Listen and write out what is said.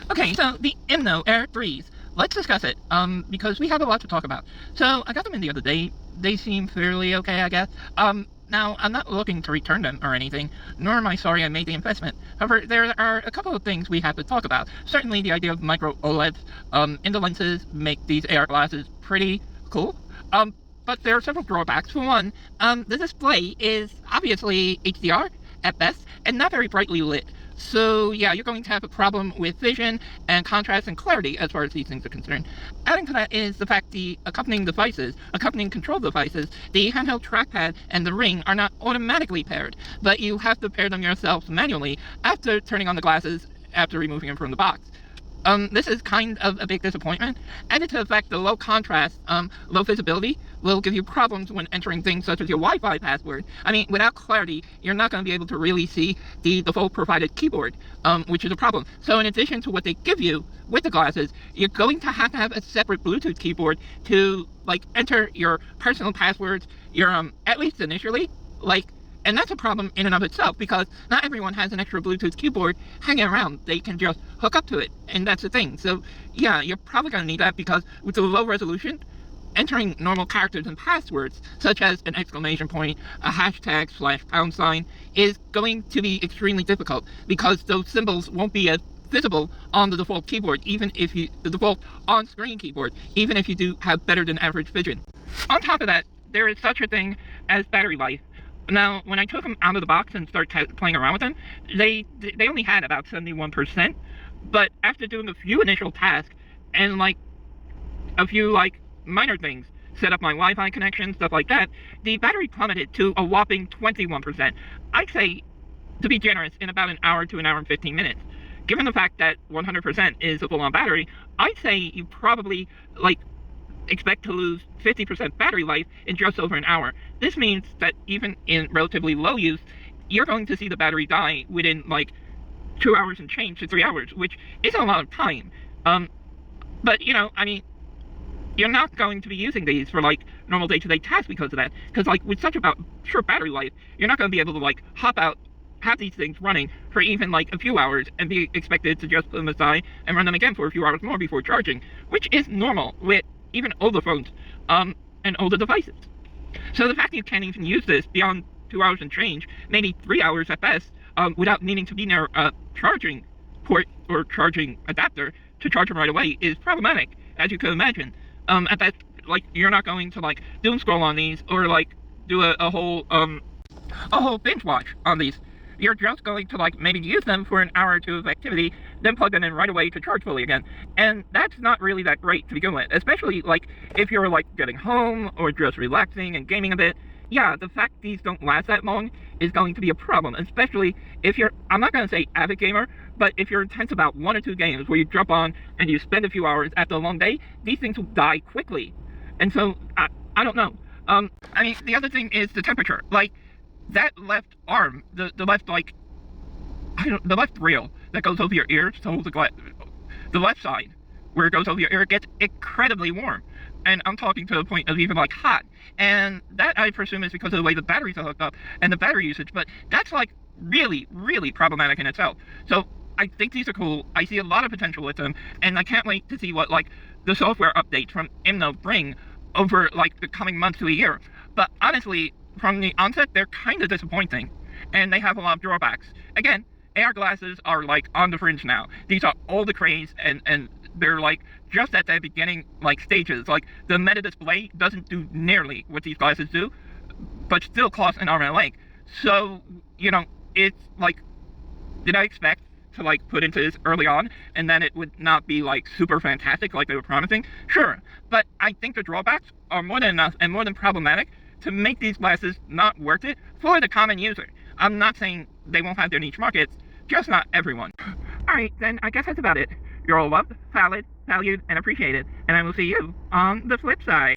Okay, so the Imno Air 3s. Let's discuss it, because we have a lot to talk about. So, I got them in the other day. They seem fairly okay, I guess. Now, I'm not looking to return them or anything, nor am I sorry I made the investment. However, there are a couple of things we have to talk about. Certainly, the idea of micro OLEDs in the lenses make these AR glasses pretty cool. But there are several drawbacks. For one, the display is obviously HDR at best, and not very brightly lit. So yeah, you're going to have a problem with vision and contrast and clarity as far as these things are concerned. Adding to that is the fact the accompanying control devices, the handheld trackpad and the ring are not automatically paired, but you have to pair them yourself manually after turning on the glasses after removing them from the box. This is kind of a big disappointment. Added to the fact the low contrast, low visibility will give you problems when entering things such as your Wi-Fi password. I mean, without clarity, you're not going to be able to really see the default provided keyboard, which is a problem. So in addition to what they give you with the glasses, you're going to have a separate Bluetooth keyboard to, enter your personal passwords, your, at least initially, and that's a problem in and of itself, because not everyone has an extra Bluetooth keyboard hanging around. They can just hook up to it, and that's the thing. So yeah, you're probably going to need that, because with the low resolution, entering normal characters and passwords, such as an exclamation point, a hashtag /#, is going to be extremely difficult, because those symbols won't be as visible on the default keyboard, the default on-screen keyboard, even if you do have better than average vision. On top of that, there is such a thing as battery life. Now, when I took them out of the box and started playing around with them, they only had about 71%, but after doing a few initial tasks and a few minor things, set up my Wi-Fi connection, stuff like that, the battery plummeted to a whopping 21%. I'd say, to be generous, in about an hour to an hour and 15 minutes. Given the fact that 100% is a full-on battery, I'd say you probably expect to lose 50% battery life in just over an hour. This means that even in relatively low use, you're going to see the battery die within 2 hours and change to 3 hours, which isn't a lot of time. But I mean, you're not going to be using these for normal day-to-day tasks because of that. Because with such a short battery life, you're not going to be able to hop out, have these things running for even a few hours and be expected to just put them aside and run them again for a few hours more before charging, which is normal with even older phones and older devices. So the fact that you can't even use this beyond 2 hours and change, maybe 3 hours at best, without needing to be near a charging port or charging adapter to charge them right away is problematic, as you could imagine. At best, you're not going to doom scroll on these or do a whole binge watch on these. You're just going to maybe use them for an hour or two of activity, then plug them in right away to charge fully again. And that's not really that great to begin with, especially if you're getting home or just relaxing and gaming a bit. Yeah, the fact these don't last that long is going to be a problem, especially if you're, I'm not going to say avid gamer, but if you're intense about 1 or 2 games where you jump on and you spend a few hours after a long day, these things will die quickly. And so, I don't know. I mean, the other thing is the temperature. That left arm, the left the left rail that goes over your ear to hold the left side where it goes over your ear gets incredibly warm, and I'm talking to the point of even hot, and that I presume is because of the way the batteries are hooked up and the battery usage, but that's really problematic in itself. So I think these are cool. I see a lot of potential with them, and I can't wait to see what the software updates from Imno bring over the coming months to a year. But honestly, from the onset, they're kind of disappointing, and they have a lot of drawbacks. Again, AR glasses are on the fringe now. These are all the craze, and they're just at the beginning stages. The Meta display doesn't do nearly what these glasses do, but still costs an arm and a leg. So it's did I expect to put into this early on and then it would not be super fantastic like they were promising? Sure, but I think the drawbacks are more than enough and more than problematic to make these glasses not worth it for the common user. I'm not saying they won't have their niche markets, just not everyone. Alright, then I guess that's about it. You're all loved, valued, and appreciated, and I will see you on the flip side.